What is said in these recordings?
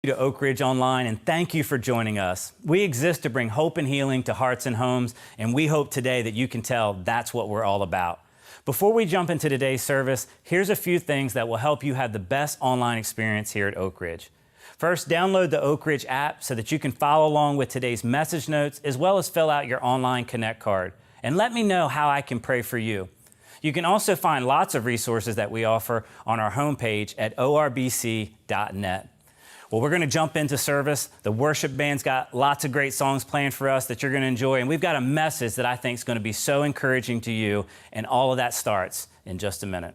To Oak Ridge Online, and thank you for joining us. We exist to bring hope and healing to hearts and homes, and we hope today that you can tell that's what we're all about. Before we jump into today's service, here's a few things that will help you have the best online experience here at Oak Ridge. First, download the Oak Ridge app so that you can follow along with today's message notes as well as fill out your online Connect card. And let me know how I can pray for you. You can also find lots of resources that we offer on our homepage at orbc.net. Well, we're going to jump into service. The worship band's got lots of great songs planned for us that you're going to enjoy, and we've got a message that I think is going to be so encouraging to you, and all of that starts in just a minute.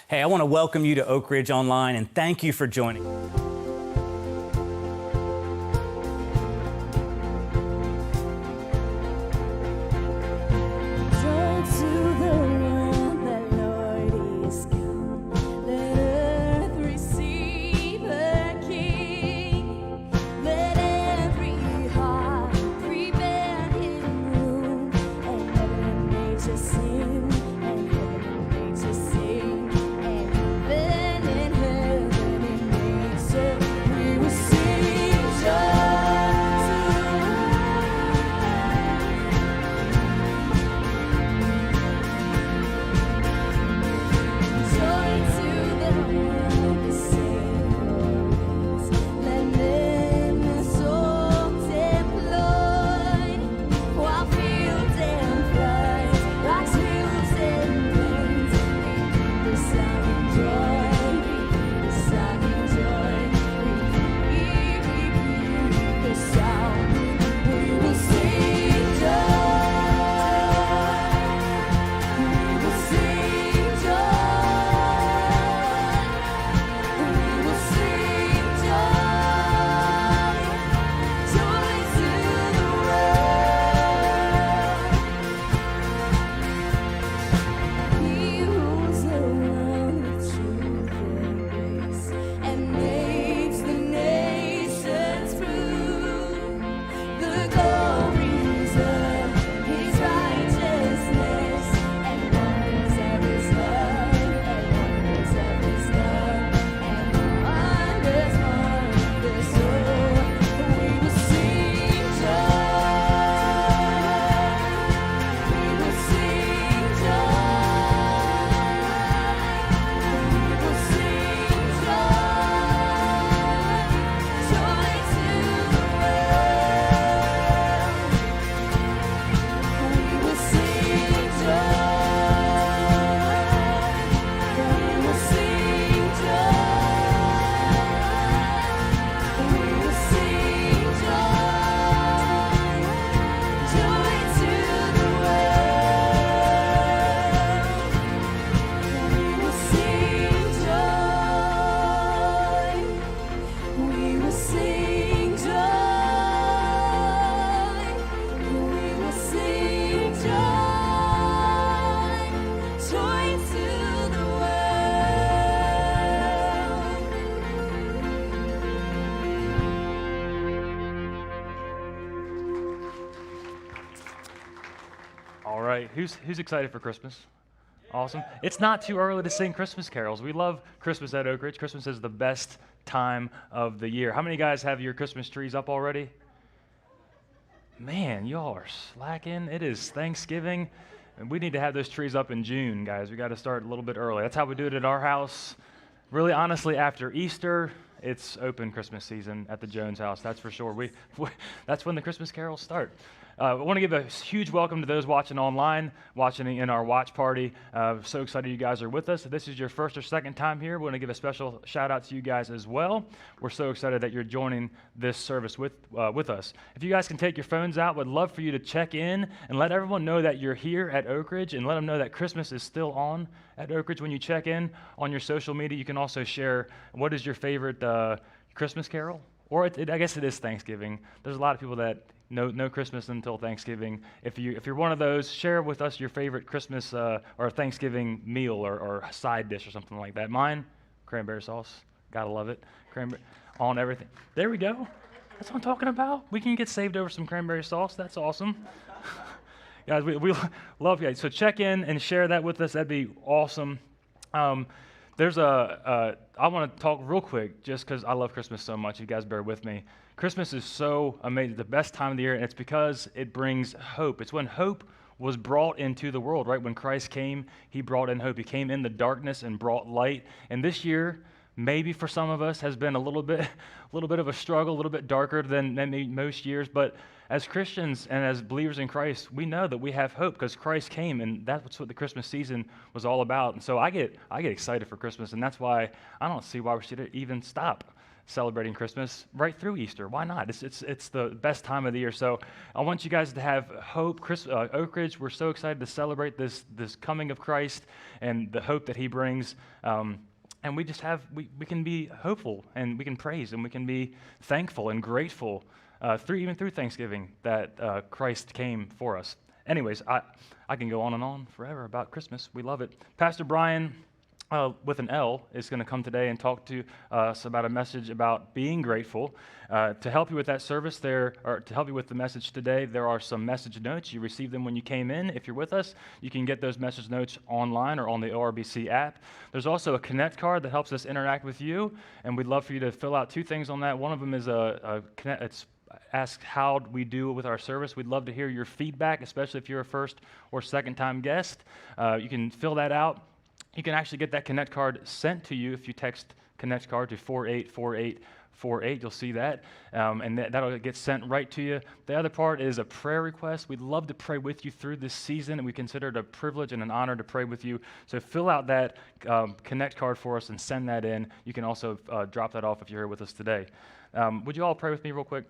Hey, I want to welcome you to Oak Ridge Online, and thank you for joining. Watch me Who's excited for Christmas? Awesome. It's not too early to sing Christmas carols. We love Christmas at Oak Ridge. Christmas is the best time of the year. How many guys have your Christmas trees up already? Man, y'all are slacking. It is Thanksgiving, and we need to have those trees up in June, guys. We got to start a little bit early. That's how we do it at our house. Really, honestly, after Easter, it's open Christmas season at the Jones house, that's for sure. That's when the Christmas carols start. I want to give a huge welcome to those watching online, watching in our watch party. So excited you guys are with us. If this is your first or second time here, we want to give a special shout out to you guys as well. We're so excited that you're joining this service with us. If you guys can take your phones out, we'd love for you to check in and let everyone know that you're here at Oak Ridge, and let them know that Christmas is still on at Oak Ridge. When you check in on your social media, you can also share what is your favorite Christmas carol, or I guess it is Thanksgiving. There's a lot of people that no Christmas until Thanksgiving. If you're one of those, share with us your favorite Christmas or Thanksgiving meal or side dish or something like that. Mine, cranberry sauce. Gotta love it. Cranberry on everything. There we go. That's what I'm talking about. We can get saved over some cranberry sauce. That's awesome. Guys, we love you guys. So check in and share that with us. That'd be awesome. I want to talk real quick just because I love Christmas so much. You guys bear with me. Christmas is so amazing, the best time of the year, and it's because it brings hope. It's when hope was brought into the world, right? When Christ came, he brought in hope. He came in the darkness and brought light. And this year, maybe for some of us, has been a little bit of a struggle, a little bit darker than maybe most years. But as Christians and as believers in Christ, we know that we have hope because Christ came, and that's what the Christmas season was all about. And so I get excited for Christmas, and that's why I don't see why we should even stop celebrating Christmas right through Easter. Why not? It's the best time of the year. So I want you guys to have hope. Oak Ridge, we're so excited to celebrate this coming of Christ and the hope that he brings. And we can be hopeful, and we can praise, and we can be thankful and grateful even through Thanksgiving that Christ came for us. Anyways, I can go on and on forever about Christmas. We love it. Pastor Brian, with an L, is going to come today and talk to us about a message about being grateful. To help you with that service or to help you with the message today, there are some message notes. You received them when you came in. If you're with us, you can get those message notes online or on the ORBC app. There's also a Connect card that helps us interact with you, and we'd love for you to fill out two things on that. One of them is it's ask how we do with our service. We'd love to hear your feedback, especially if you're a first or second time guest. You can fill that out. You can actually get that Connect card sent to you if you text Connect card to 484848. You'll see that, and that'll get sent right to you. The other part is a prayer request. We'd love to pray with you through this season, and we consider it a privilege and an honor to pray with you. So fill out that Connect card for us and send that in. You can also drop that off if you're here with us today. Would you all pray with me real quick?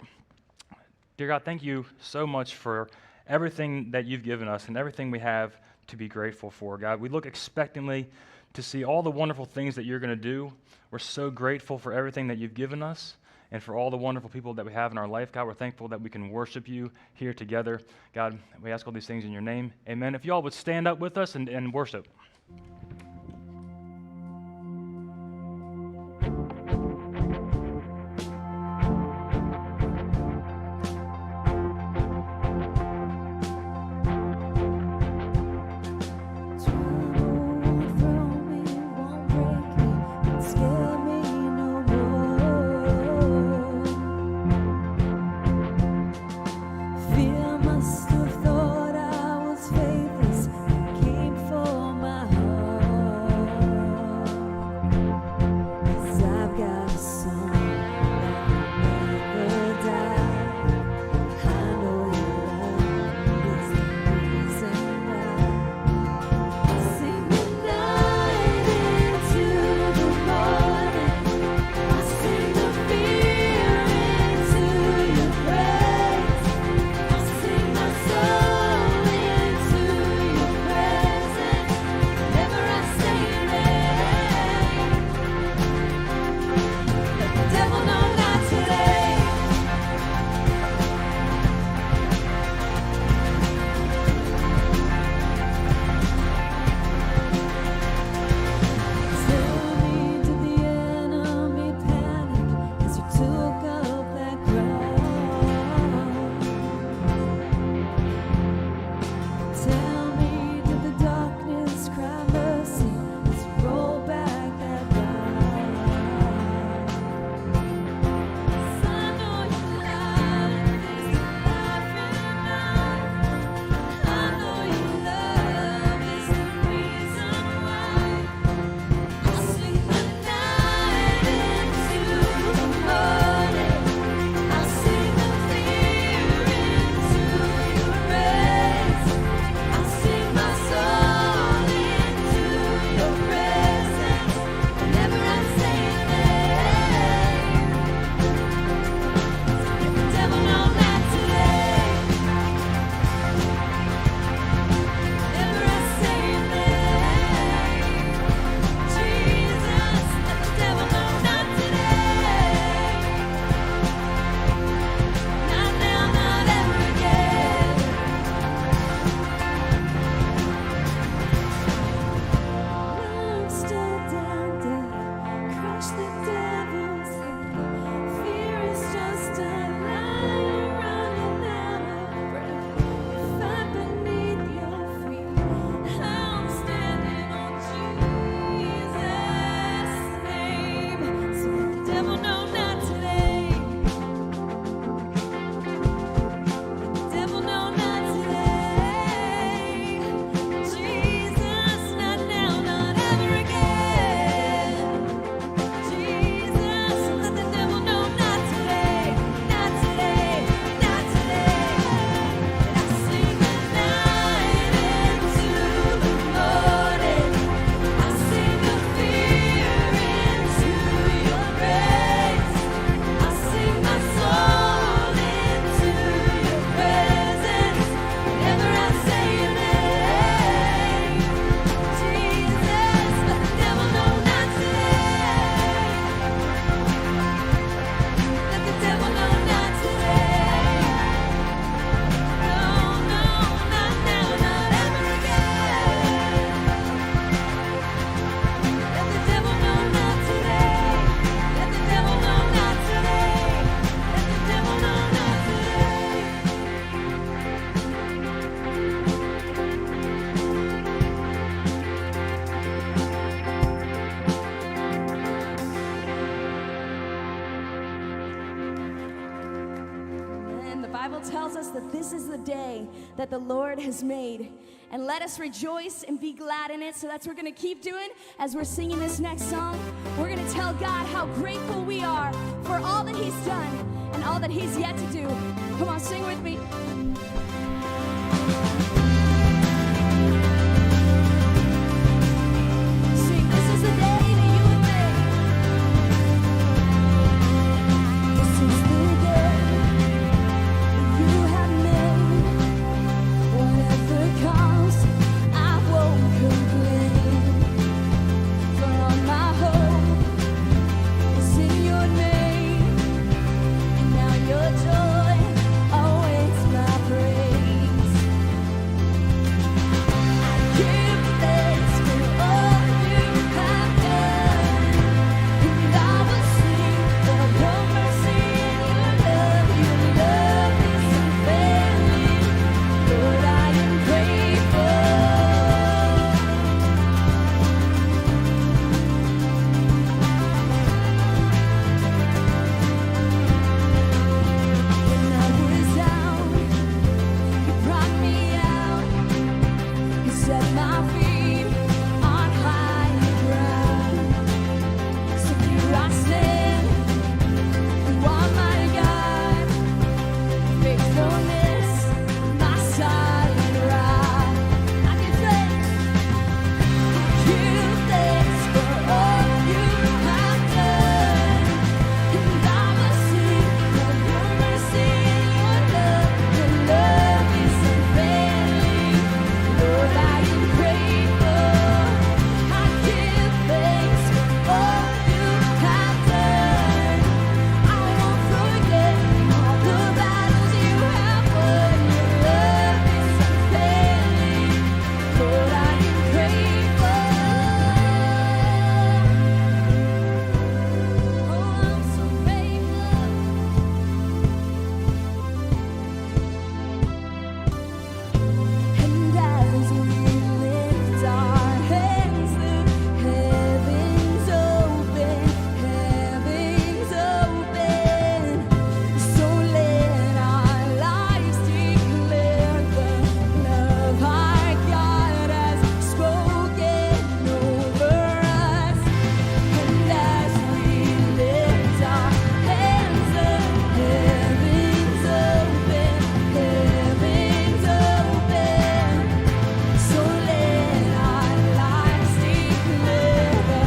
Dear God, thank you so much for everything that you've given us and everything we have to be grateful for, God. We look expectantly to see all the wonderful things that you're going to do. We're so grateful for everything that you've given us and for all the wonderful people that we have in our life. God, we're thankful that we can worship you here together. God, we ask all these things in your name. Amen. If you all would stand up with us and worship. Fear must have thought I was faithless, came for my heart. tells us that this is the day that the Lord has made. And let us rejoice and be glad in it. So that's what we're going to keep doing as we're singing this next song. We're going to tell God how grateful we are for all that he's done and all that he's yet to do. Come on, sing with me. Sing, this is the day that you have made. This is the day that you have made. Whatever comes, I won't complain. For all my hope is in your name. And now your joy awaits my praise. I give thanks for all you have done. And I will sing of your mercy and your love. Your love is unfailing. Lord, I am grateful. When I was down, you brought me out. You set my feet on higher ground. So here I stand. You are my God. Faithfulness, my solid rock. I give thanks for all you have done. And I will sing of your mercy and your love. Your love is unfailing. Lord, I am grateful. I give thanks for all you have done. I won't forget all the battles you have won. Your love is unfailing. Lord, I am grateful. Oh, I'm so grateful. And as we lift our hands, the heavens open, heavens open. So let our lives declare the love our God has spoken over us. And as we lift our hands, the heavens open, heavens open. So let our lives declare the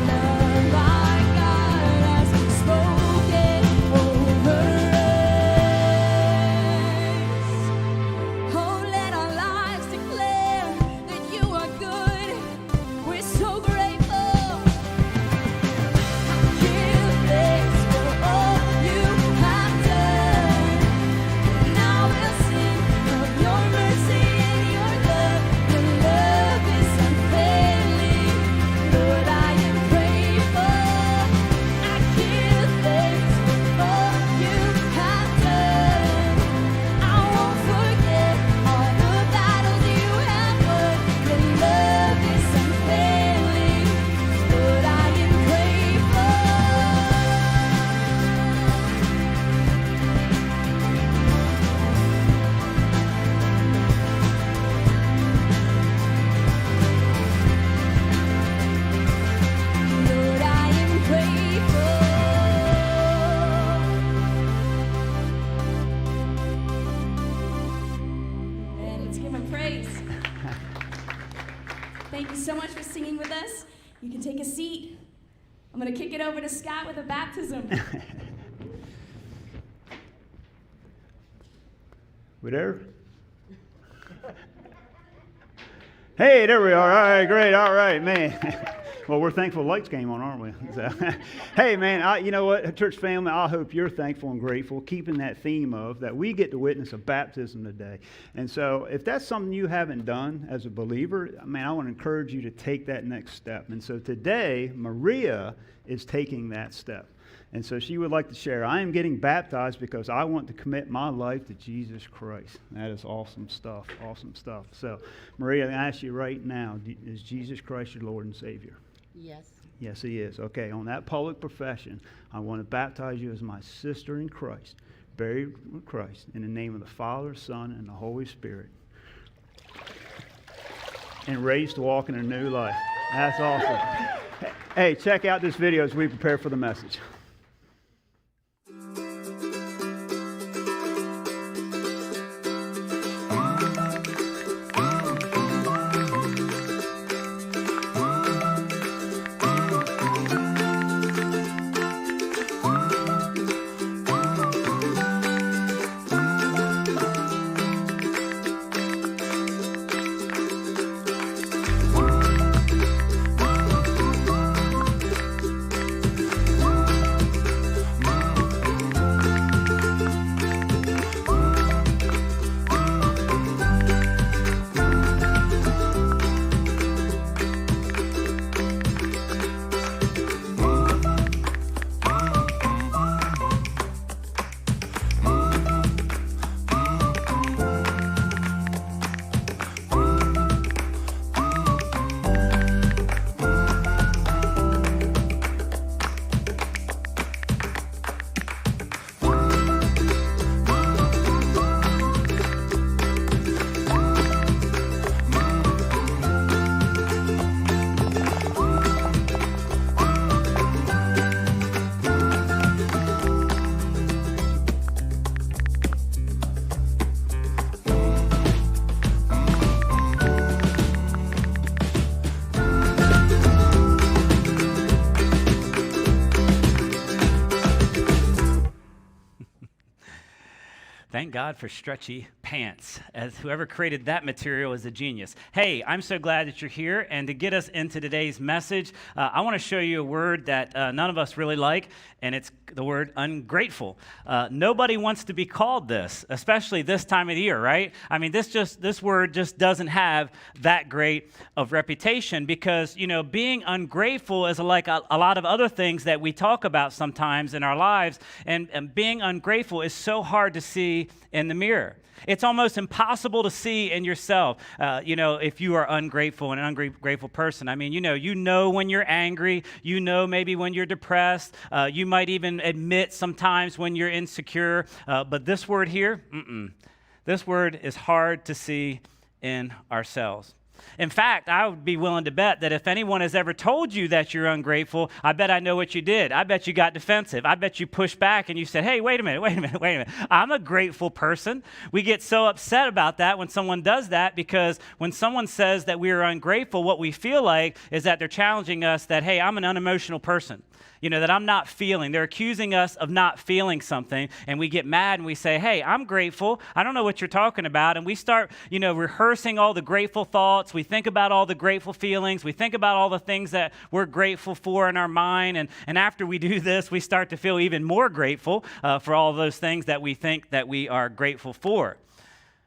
love our God has spoken over us. Oh, let our lives declare that you are good. We're so grateful. Give thanks for all you have done. Now we'll sing of your mercy and your love. Your love is unfailing. Lord, I am grateful. I give thanks for all you have done. I won't forget all the battles you have won. Your love is unfailing. Lord, I am grateful. Lord, I am grateful. And let's give him praise. Thank you so much for singing with us. You can take a seat. I'm going to kick it over to Scott with a baptism. We there? Hey, there we are. All right, great. All right, man. Well, we're thankful the lights came on, aren't we? So, hey, man, you know what, church family, I hope you're thankful and grateful, keeping that theme of that we get to witness a baptism today. And so if that's something you haven't done as a believer, man, I want to encourage you to take that next step. And so today, Maria is taking that step. And so she would like to share, I am getting baptized because I want to commit my life to Jesus Christ. That is awesome stuff, awesome stuff. So, Maria, I ask you right now, is Jesus Christ your Lord and Savior? Yes. Yes, he is. Okay, on that public profession, I want to baptize you as my sister in Christ. buried with Christ in the name of the Father, Son, and the Holy Spirit, and raised to walk in a new life. That's awesome. Hey, check out this video as we prepare for the message. Thank God for stretchy pants, as whoever created that material is a genius. Hey, I'm so glad that you're here, and to get us into today's message, I want to show you a word that none of us really like, and it's the word ungrateful. Nobody wants to be called this, especially this time of the year, right? I mean, this word just doesn't have that great of reputation because, you know, being ungrateful is like a lot of other things that we talk about sometimes in our lives, and being ungrateful is so hard to see in the mirror. It's almost impossible to see in yourself, if you are ungrateful and an ungrateful person. I mean, you know when you're angry, you know maybe when you're depressed, you might even admit sometimes when you're insecure, but this word here, this word is hard to see in ourselves. In fact, I would be willing to bet that if anyone has ever told you that you're ungrateful, I bet I know what you did. I bet you got defensive. I bet you pushed back and you said, hey, wait a minute. I'm a grateful person. We get so upset about that when someone does that because when someone says that we are ungrateful, what we feel like is that they're challenging us that, hey, I'm an unemotional person. That I'm not feeling. They're accusing us of not feeling something, and we get mad and we say, hey, I'm grateful. I don't know what you're talking about. And we start, rehearsing all the grateful thoughts. We think about all the grateful feelings. We think about all the things that we're grateful for in our mind. And after we do this, we start to feel even more grateful for all those things that we think that we are grateful for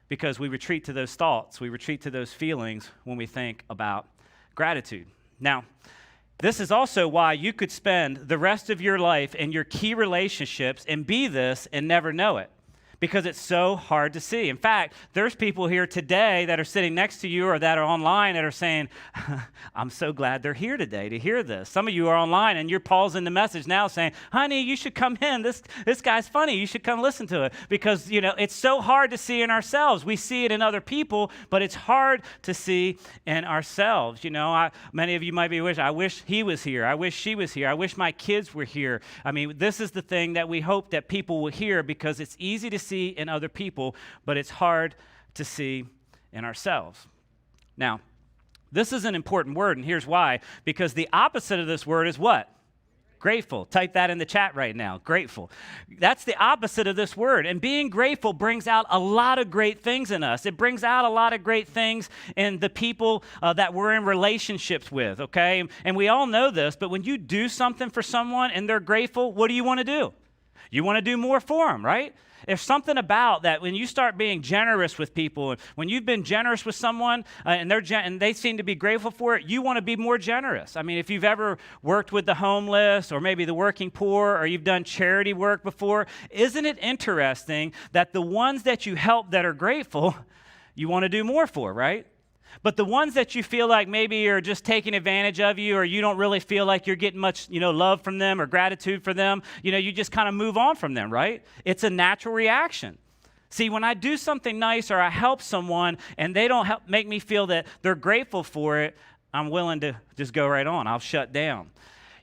because we retreat to those thoughts. We retreat to those feelings when we think about gratitude. Now, this is also why you could spend the rest of your life in your key relationships and be this and never know it, because it's so hard to see. In fact, there's people here today that are sitting next to you or that are online that are saying, I'm so glad they're here today to hear this. Some of you are online and you're pausing the message now saying, honey, you should come in. This guy's funny. You should come listen to it. Because, it's so hard to see in ourselves. We see it in other people, but it's hard to see in ourselves. Many of you might be wishing, I wish he was here. I wish she was here. I wish my kids were here. I mean, this is the thing that we hope that people will hear because it's easy to see in other people, but it's hard to see in ourselves. Now, this is an important word, and here's why. Because the opposite of this word is what? Grateful. Type that in the chat right now. Grateful. That's the opposite of this word. And being grateful brings out a lot of great things in us. It brings out a lot of great things in the people that we're in relationships with, okay? And we all know this, but when you do something for someone and they're grateful, what do you want to do? You want to do more for them, right? There's something about that when you start being generous with people, when you've been generous with someone and they seem to be grateful for it, you want to be more generous. I mean, if you've ever worked with the homeless or maybe the working poor or you've done charity work before, isn't it interesting that the ones that you help that are grateful, you want to do more for, right? But the ones that you feel like maybe are just taking advantage of you, or you don't really feel like you're getting much, love from them or gratitude for them, you just kind of move on from them, right? It's a natural reaction. See, when I do something nice or I help someone and they don't make me feel that they're grateful for it, I'm willing to just go right on. I'll shut down.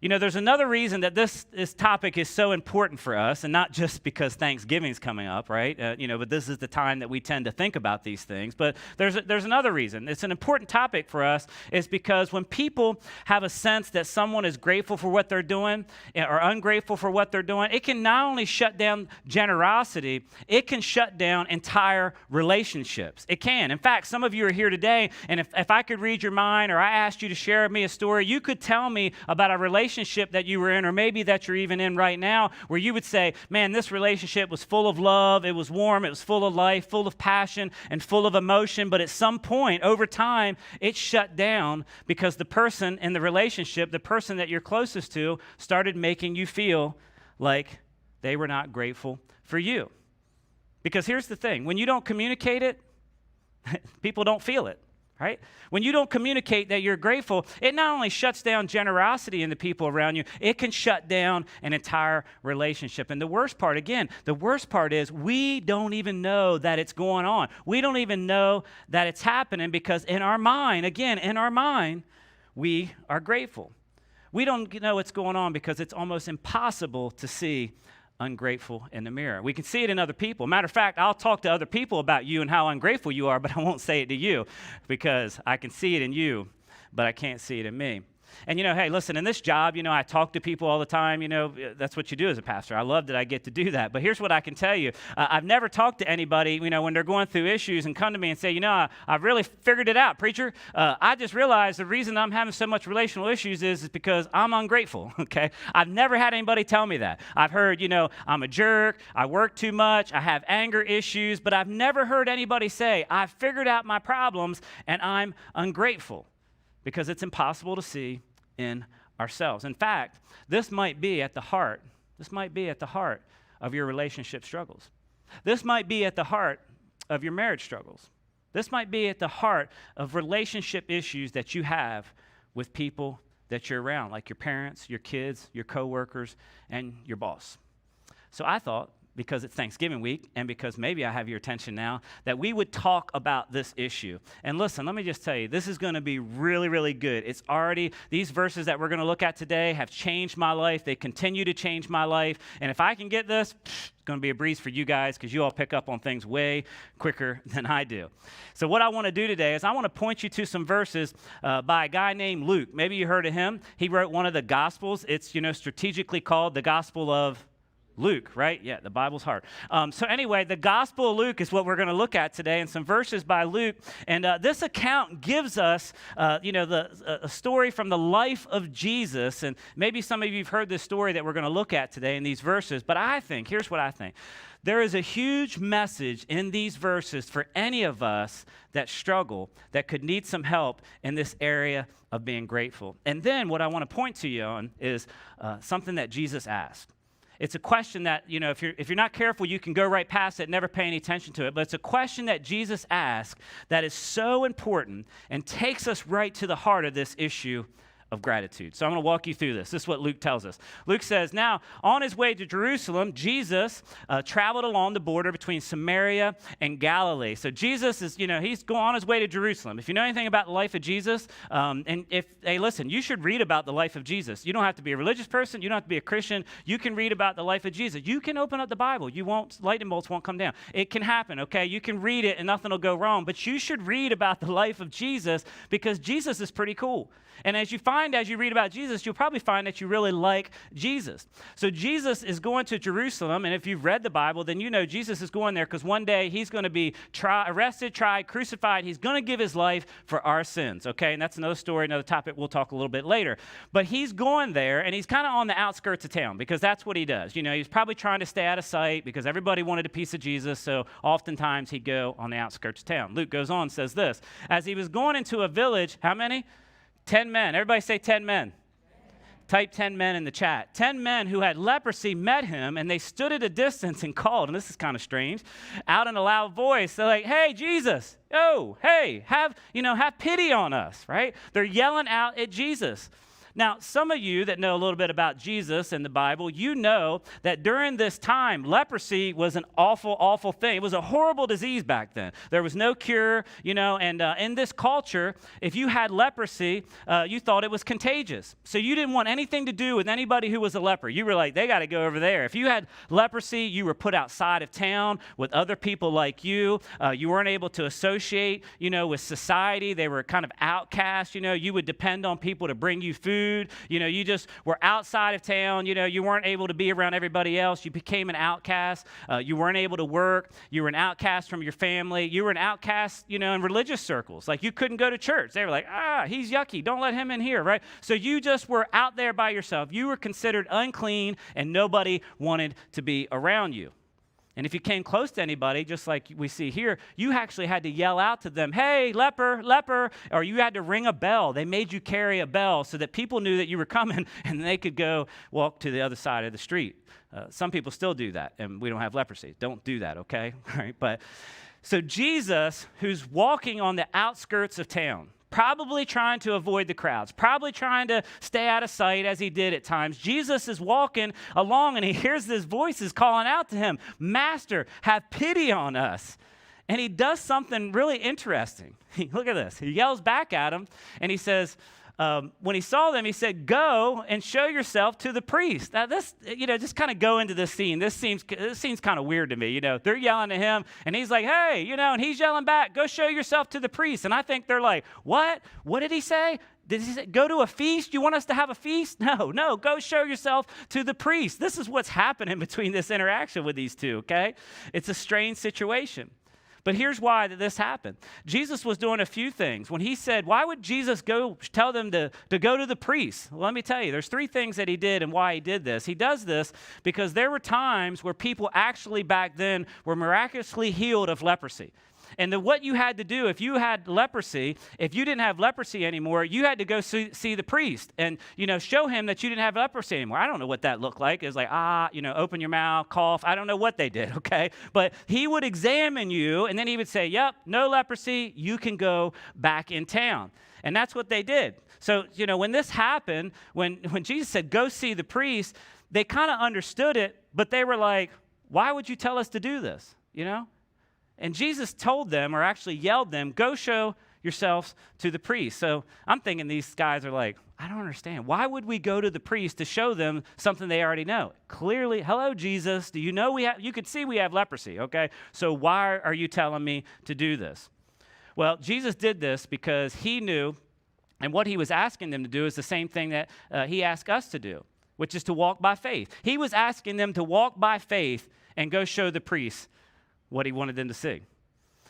There's another reason that this topic is so important for us, and not just because Thanksgiving's coming up, right? But this is the time that we tend to think about these things. But there's another reason. It's an important topic for us is because when people have a sense that someone is grateful for what they're doing or ungrateful for what they're doing, it can not only shut down generosity, it can shut down entire relationships. It can. In fact, some of you are here today, and if I could read your mind or I asked you to share with me a story, you could tell me about a relationship that you were in, or maybe that you're even in right now, where you would say, man, this relationship was full of love, it was warm, it was full of life, full of passion, and full of emotion, but at some point, over time, it shut down because the person in the relationship, the person that you're closest to, started making you feel like they were not grateful for you. Because here's the thing, when you don't communicate it, people don't feel it. Right? When you don't communicate that you're grateful, it not only shuts down generosity in the people around you, it can shut down an entire relationship. And the worst part is we don't even know that it's going on. We don't even know that it's happening because in our mind, we are grateful. We don't know what's going on because it's almost impossible to see ungrateful in the mirror. We can see it in other people. Matter of fact, I'll talk to other people about you and how ungrateful you are, but I won't say it to you because I can see it in you, but I can't see it in me. And, hey, listen, in this job, I talk to people all the time. That's what you do as a pastor. I love that I get to do that. But here's what I can tell you. I've never talked to anybody, when they're going through issues and come to me and say, I've really figured it out, preacher. I just realized the reason I'm having so much relational issues is because I'm ungrateful, okay? I've never had anybody tell me that. I've heard, I'm a jerk, I work too much, I have anger issues, but I've never heard anybody say, I've figured out my problems and I'm ungrateful. Because it's impossible to see in ourselves. In fact, this might be at the heart of your relationship struggles. This might be at the heart of your marriage struggles. This might be at the heart of relationship issues that you have with people that you're around, like your parents, your kids, your coworkers, and your boss. So I thought, because it's Thanksgiving week and because maybe I have your attention now, that we would talk about this issue. And listen, let me just tell you, this is going to be really, really good. These verses that we're going to look at today have changed my life. They continue to change my life. And if I can get this, it's going to be a breeze for you guys because you all pick up on things way quicker than I do. So what I want to do today is I want to point you to some verses by a guy named Luke. Maybe you heard of him. He wrote one of the Gospels. It's, strategically called the Gospel of Luke, right? Yeah, the Bible's hard. So anyway, the Gospel of Luke is what we're going to look at today, and some verses by Luke. And this account gives us, a story from the life of Jesus. And maybe some of you have heard this story that we're going to look at today in these verses. But here's what I think. There is a huge message in these verses for any of us that struggle, that could need some help in this area of being grateful. And then what I want to point to you on is something that Jesus asked. It's a question that, if you're not careful, you can go right past it, never pay any attention to it. But it's a question that Jesus asked that is so important and takes us right to the heart of this issue of gratitude. So I'm going to walk you through this. This is what Luke tells us. Luke says, now, on his way to Jerusalem, Jesus traveled along the border between Samaria and Galilee. So Jesus is, he's going on his way to Jerusalem. If you know anything about the life of Jesus, listen, you should read about the life of Jesus. You don't have to be a religious person. You don't have to be a Christian. You can read about the life of Jesus. You can open up the Bible. Lightning bolts won't come down. It can happen, okay? You can read it and nothing will go wrong. But you should read about the life of Jesus because Jesus is pretty cool. And as you read about Jesus, you'll probably find that you really like Jesus. So Jesus is going to Jerusalem, and if you've read the Bible, then you know Jesus is going there because one day he's going to be arrested, tried, crucified. He's going to give his life for our sins, okay? And that's another story, another topic we'll talk a little bit later. But he's going there, and he's kind of on the outskirts of town because that's what he does. He's probably trying to stay out of sight because everybody wanted a piece of Jesus, so oftentimes he'd go on the outskirts of town. Luke goes on and says this, as he was going into a village, how many? 10 men. Everybody say 10 men. Type 10 men in the chat. 10 men who had leprosy met him, and they stood at a distance and called, and this is kind of strange, out in a loud voice. They're like, hey, Jesus, oh, hey, have pity on us, right? They're yelling out at Jesus. Now, some of you that know a little bit about Jesus and the Bible, you know that during this time, leprosy was an awful, awful thing. It was a horrible disease back then. There was no cure, and in this culture, if you had leprosy, you thought it was contagious. So you didn't want anything to do with anybody who was a leper. You were like, they got to go over there. If you had leprosy, you were put outside of town with other people like you. You weren't able to associate, with society. They were kind of outcast. You would depend on people to bring you food. You just were outside of town. You weren't able to be around everybody else. You became an outcast. You weren't able to work. You were an outcast from your family. You were an outcast, in religious circles. Like you couldn't go to church. They were like, he's yucky. Don't let him in here, right? So you just were out there by yourself. You were considered unclean, and nobody wanted to be around you. And if you came close to anybody, just like we see here, you actually had to yell out to them, hey, leper, leper, or you had to ring a bell. They made you carry a bell so that people knew that you were coming and they could go walk to the other side of the street. Some people still do that, and we don't have leprosy. Don't do that, okay? Right? But so Jesus, who's walking on the outskirts of town, probably trying to avoid the crowds, probably trying to stay out of sight as he did at times. Jesus is walking along and he hears this voices calling out to him, Master, have pity on us. And he does something really interesting. Look at this. He yells back at him and he says, when he saw them, he said, go and show yourself to the priest. Now this, just kind of go into this scene. This seems kind of weird to me. They're yelling at him and he's like, hey, and he's yelling back, go show yourself to the priest. And I think they're like, what? What did he say? Did he say, go to a feast? You want us to have a feast? No, go show yourself to the priest. This is what's happening between this interaction with these two, okay? It's a strange situation. But here's why that this happened. Jesus was doing a few things. When he said, why would Jesus go tell them to go to the priest? Well, let me tell you, there's three things that he did and why he did this. He does this because there were times where people actually back then were miraculously healed of leprosy. And what you had to do, if you had leprosy, if you didn't have leprosy anymore, you had to go see the priest and, show him that you didn't have leprosy anymore. I don't know what that looked like. It was like, open your mouth, cough. I don't know what they did, okay? But he would examine you, and then he would say, yep, no leprosy. You can go back in town. And that's what they did. So, when this happened, when Jesus said, go see the priest, they kind of understood it, but they were like, why would you tell us to do this, And Jesus told them, or actually yelled them, go show yourselves to the priest. So I'm thinking these guys are like, I don't understand. Why would we go to the priest to show them something they already know? Clearly, hello, Jesus. Do you know you could see we have leprosy, okay? So why are you telling me to do this? Well, Jesus did this because he knew, and what he was asking them to do is the same thing that he asked us to do, which is to walk by faith. He was asking them to walk by faith and go show the priest what he wanted them to see.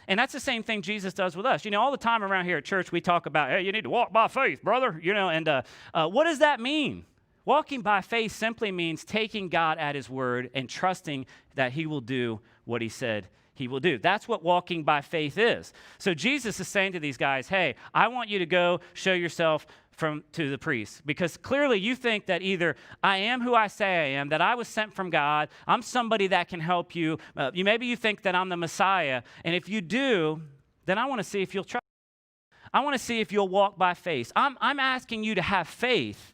And that's the same thing Jesus does with us. All the time around here at church, we talk about, hey, you need to walk by faith, brother. And what does that mean? Walking by faith simply means taking God at his word and trusting that he will do what he said he will do. That's what walking by faith is. So Jesus is saying to these guys, hey, I want you to go show yourself to the priest, because clearly you think that either I am who I say I am, that I was sent from God, I'm somebody that can help you. Maybe you think that I'm the Messiah, and if you do, then I want to see if you'll trust. I want to see if you'll walk by faith. I'm asking you to have faith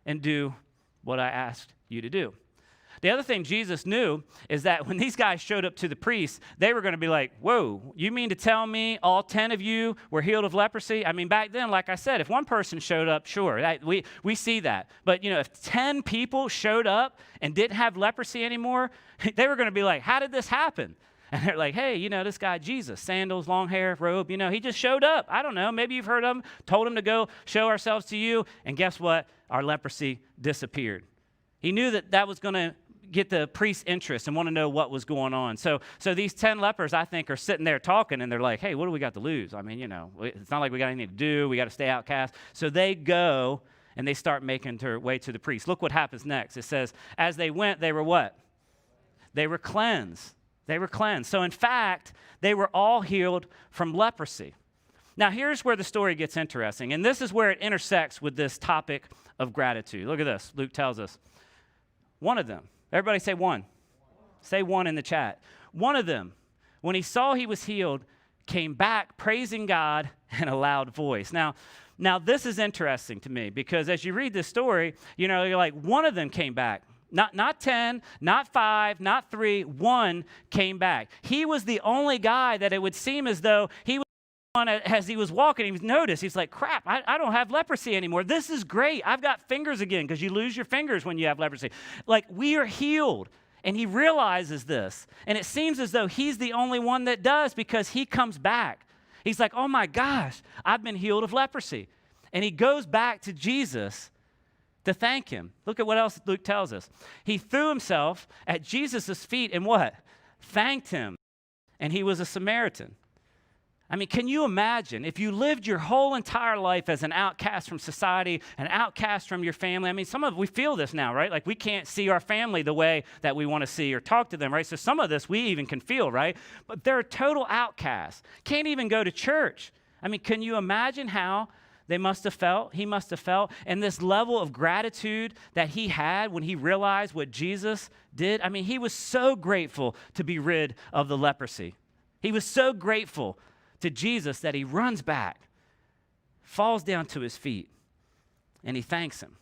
and do what I asked you to do. The other thing Jesus knew is that when these guys showed up to the priest, they were going to be like, whoa, you mean to tell me all 10 of you were healed of leprosy? I mean, back then, like I said, if one person showed up, sure, we see that. But, if 10 people showed up and didn't have leprosy anymore, they were going to be like, how did this happen? And they're like, hey, this guy Jesus, sandals, long hair, robe, he just showed up. I don't know, maybe you've heard of him, told him to go show ourselves to you, and guess what? Our leprosy disappeared. He knew that was going to get the priest's interest and want to know what was going on. So these 10 lepers, I think, are sitting there talking, and they're like, hey, what do we got to lose? I mean, it's not like we got anything to do. We got to stay outcast. So they go, and they start making their way to the priest. Look what happens next. It says, as they went, they were what? They were cleansed. They were cleansed. So in fact, they were all healed from leprosy. Now, here's where the story gets interesting, and this is where it intersects with this topic of gratitude. Look at this. Luke tells us. One of them. Everybody say one. Say one in the chat. One of them, when he saw he was healed, came back praising God in a loud voice. Now, this is interesting to me because as you read this story, you know, you're like, one of them came back. Not 10, not 5, not 3, one came back. He was the only guy that it would seem as though he was one, as he was walking, he was noticed. He's like, crap, I don't have leprosy anymore. This is great. I've got fingers again, because you lose your fingers when you have leprosy. Like, we are healed. And he realizes this. And it seems as though he's the only one that does, because he comes back. He's like, oh my gosh, I've been healed of leprosy. And he goes back to Jesus to thank him. Look at what else Luke tells us. He threw himself at Jesus' feet and what? Thanked him. And he was a Samaritan. I mean, can you imagine if you lived your whole entire life as an outcast from society, an outcast from your family? I mean, we feel this now, right? Like, we can't see our family the way that we want to see or talk to them, right? So some of this we even can feel, right? But they're total outcasts. Can't even go to church. I mean, can you imagine how he must have felt, and this level of gratitude that he had when he realized what Jesus did? I mean, he was so grateful to be rid of the leprosy. He was so grateful to Jesus that he runs back, falls down to his feet, and he thanks him.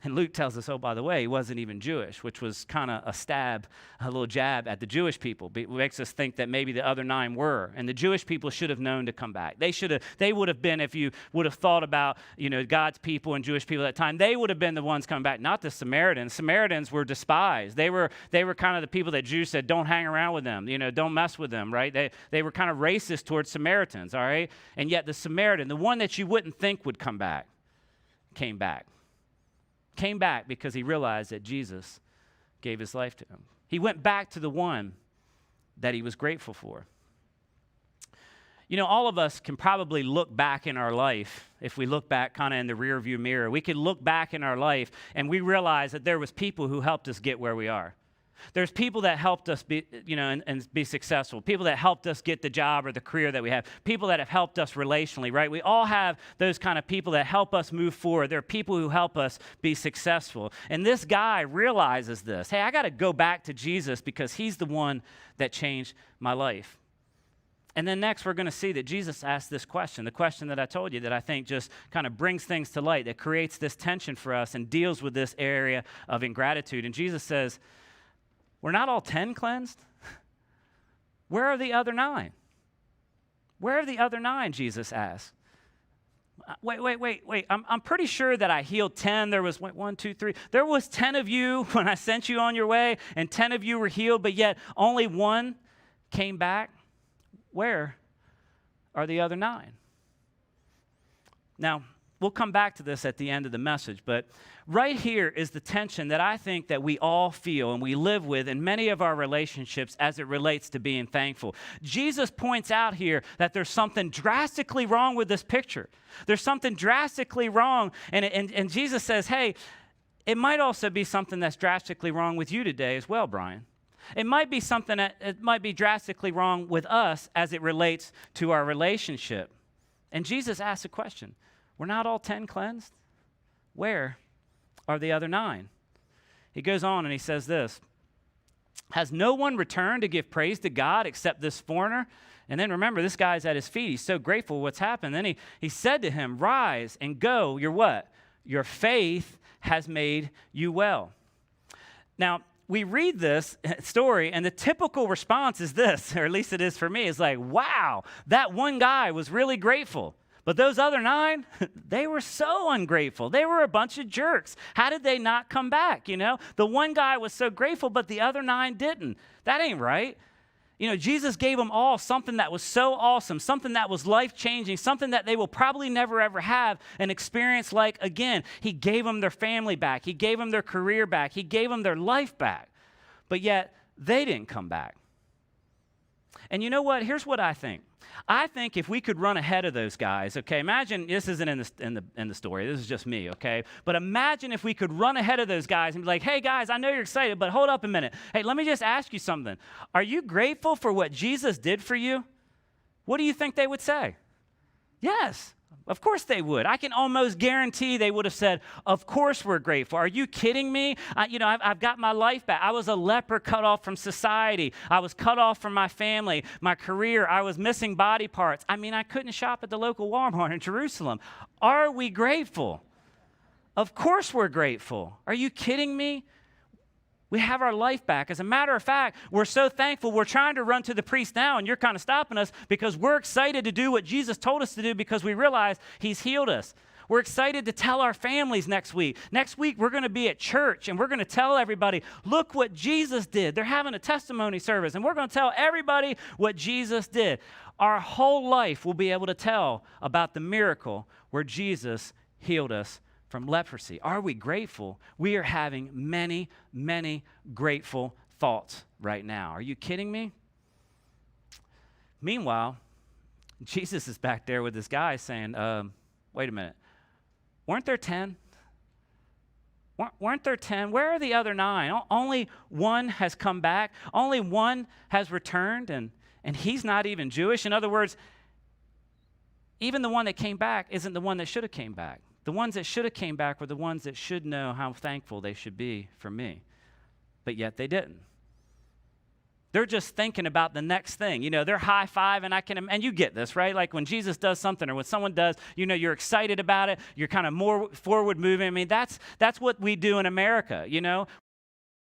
And Luke tells us, oh, by the way, he wasn't even Jewish, which was kind of a little jab at the Jewish people. It makes us think that maybe the other 9 were. And the Jewish people should have known to come back. They would have been, if you would have thought about, God's people and Jewish people at that time, they would have been the ones coming back, not the Samaritans. Samaritans were despised. They were kind of the people that Jews said, don't hang around with them, don't mess with them, right? They were kind of racist towards Samaritans, all right? And yet the Samaritan, the one that you wouldn't think would come back, came back. Came back because he realized that Jesus gave his life to him. He went back to the one that he was grateful for. All of us can probably look back in our life. If we look back kind of in the rearview mirror, we could look back in our life and we realize that there was people who helped us get where we are. There's people that helped us be, and be successful. People that helped us get the job or the career that we have. People that have helped us relationally, right? We all have those kind of people that help us move forward. There are people who help us be successful. And this guy realizes this. Hey, I got to go back to Jesus because he's the one that changed my life. And then next, we're going to see that Jesus asked this question, the question that I told you that I think just kind of brings things to light, that creates this tension for us and deals with this area of ingratitude. And Jesus says, were not all 10 cleansed? Where are the other 9? Where are the other 9, Jesus asked. Wait. I'm pretty sure that I healed 10. There was 1, 2, 3. There was 10 of you when I sent you on your way, and 10 of you were healed, but yet only 1 came back. Where are the other 9? Now, we'll come back to this at the end of the message, but right here is the tension that I think that we all feel and we live with in many of our relationships as it relates to being thankful. Jesus points out here that there's something drastically wrong with this picture. There's something drastically wrong, and Jesus says, hey, it might also be something that's drastically wrong with you today as well, Brian. It might be something that it might be drastically wrong with us as it relates to our relationship. And Jesus asks a question. Were not all 10 cleansed? Where are the other 9? He goes on and he says this. Has no one returned to give praise to God except this foreigner? And then remember, this guy's at his feet. He's so grateful what's happened. Then he said to him, rise and go. Your what? Your faith has made you well. Now, we read this story, and the typical response is this, or at least it is for me. It's like, wow, that one guy was really grateful. But those other 9, they were so ungrateful. They were a bunch of jerks. How did they not come back, The one guy was so grateful, but the other 9 didn't. That ain't right. Jesus gave them all something that was so awesome, something that was life-changing, something that they will probably never, ever have an experience like again. He gave them their family back. He gave them their career back. He gave them their life back. But yet, they didn't come back. And you know what? Here's what I think. I think if we could run ahead of those guys, okay, imagine, this isn't in the story, this is just me, okay, but imagine if we could run ahead of those guys and be like, hey guys, I know you're excited, but hold up a minute. Hey, let me just ask you something. Are you grateful for what Jesus did for you? What do you think they would say? Yes, of course they would. I can almost guarantee they would have said, of course we're grateful. Are you kidding me? I've got my life back. I was a leper cut off from society. I was cut off from my family, my career. I was missing body parts. I mean, I couldn't shop at the local Walmart in Jerusalem. Are we grateful? Of course we're grateful. Are you kidding me? We have our life back. As a matter of fact, we're so thankful. We're trying to run to the priest now, and you're kind of stopping us because we're excited to do what Jesus told us to do because we realize he's healed us. We're excited to tell our families next week. Next week, we're going to be at church, and we're going to tell everybody, look what Jesus did. They're having a testimony service, and we're going to tell everybody what Jesus did. Our whole life will be able to tell about the miracle where Jesus healed us from leprosy. Are we grateful? We are having many, many grateful thoughts right now. Are you kidding me? Meanwhile, Jesus is back there with this guy saying, wait a minute, weren't there 10? Weren't there 10? Where are the other 9? Only one has come back. Only one has returned, and he's not even Jewish. In other words, even the one that came back isn't the one that should have came back. The ones that should have came back were the ones that should know how thankful they should be for me. But yet they didn't. They're just thinking about the next thing. They're high-fiving. And you get this, right? Like when Jesus does something or when someone does, you're excited about it. You're kind of more forward-moving. I mean, that's what we do in America,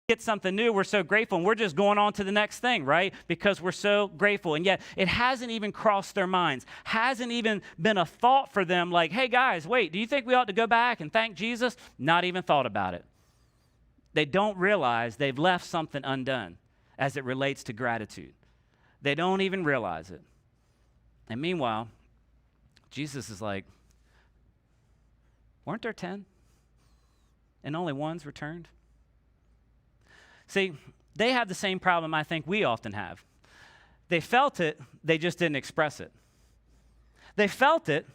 Get something new, we're so grateful, and we're just going on to the next thing, right? Because we're so grateful. And yet it hasn't even crossed their minds, hasn't even been a thought for them like, hey guys, wait, do you think we ought to go back and thank Jesus? Not even thought about it. They don't realize they've left something undone as it relates to gratitude. They don't even realize it. And meanwhile, Jesus is like, weren't there 10? And only one's returned? See, they have the same problem I think we often have. They felt it, they just didn't express it. They felt it,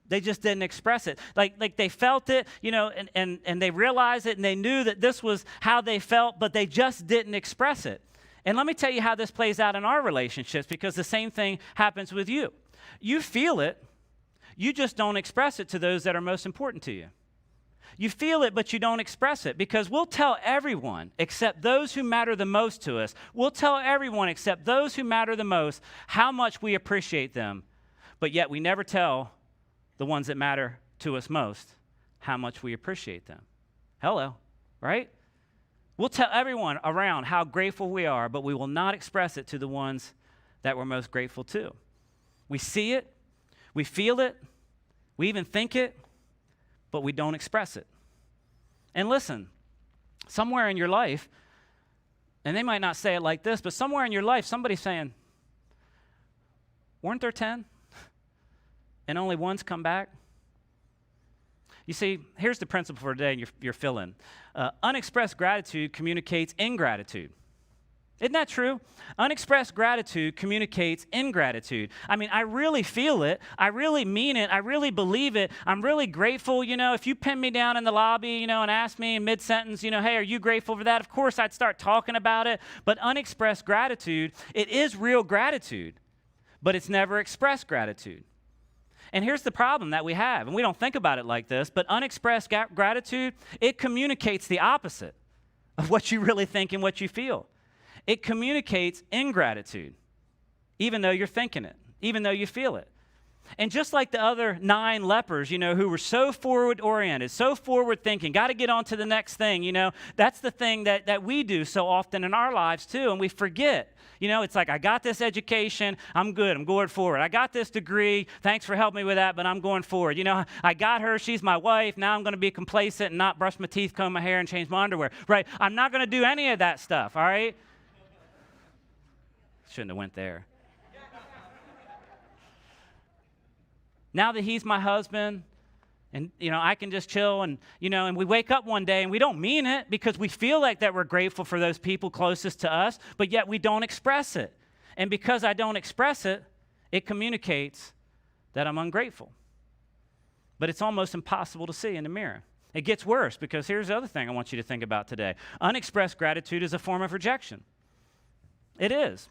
they just didn't express it. Like they felt it, and they realized it, and they knew that this was how they felt, but they just didn't express it. And let me tell you how this plays out in our relationships, because the same thing happens with you. You feel it, you just don't express it to those that are most important to you. You feel it, but you don't express it, because we'll tell everyone except those who matter the most to us. We'll tell everyone except those who matter the most how much we appreciate them, but yet we never tell the ones that matter to us most how much we appreciate them. Hello, right? We'll tell everyone around how grateful we are, but we will not express it to the ones that we're most grateful to. We see it, we feel it, we even think it, but we don't express it. And listen, somewhere in your life, and they might not say it like this, but somewhere in your life, somebody's saying, weren't there 10? And only one's come back? You see, here's the principle for today, and you're filling. Unexpressed gratitude communicates ingratitude. Isn't that true? Unexpressed gratitude communicates ingratitude. I mean, I really feel it. I really mean it. I really believe it. I'm really grateful. If you pin me down in the lobby, and ask me in mid-sentence, hey, are you grateful for that? Of course, I'd start talking about it. But unexpressed gratitude, it is real gratitude, but it's never expressed gratitude. And here's the problem that we have, and we don't think about it like this, but unexpressed gratitude, it communicates the opposite of what you really think and what you feel. It communicates ingratitude, even though you're thinking it, even though you feel it. And just like the other 9 lepers, who were so forward-oriented, so forward-thinking, got to get on to the next thing, that's the thing that we do so often in our lives too, and we forget. It's like, I got this education, I'm good, I'm going forward. I got this degree, thanks for helping me with that, but I'm going forward. I got her, she's my wife, now I'm going to be complacent and not brush my teeth, comb my hair, and change my underwear, right? I'm not going to do any of that stuff, all right? Shouldn't have went there. Now that he's my husband, and I can just chill, and and we wake up one day and we don't mean it because we feel like that we're grateful for those people closest to us, but yet we don't express it. And because I don't express it, it communicates that I'm ungrateful. But it's almost impossible to see in the mirror. It gets worse, because here's the other thing I want you to think about today. Unexpressed gratitude is a form of rejection. It is.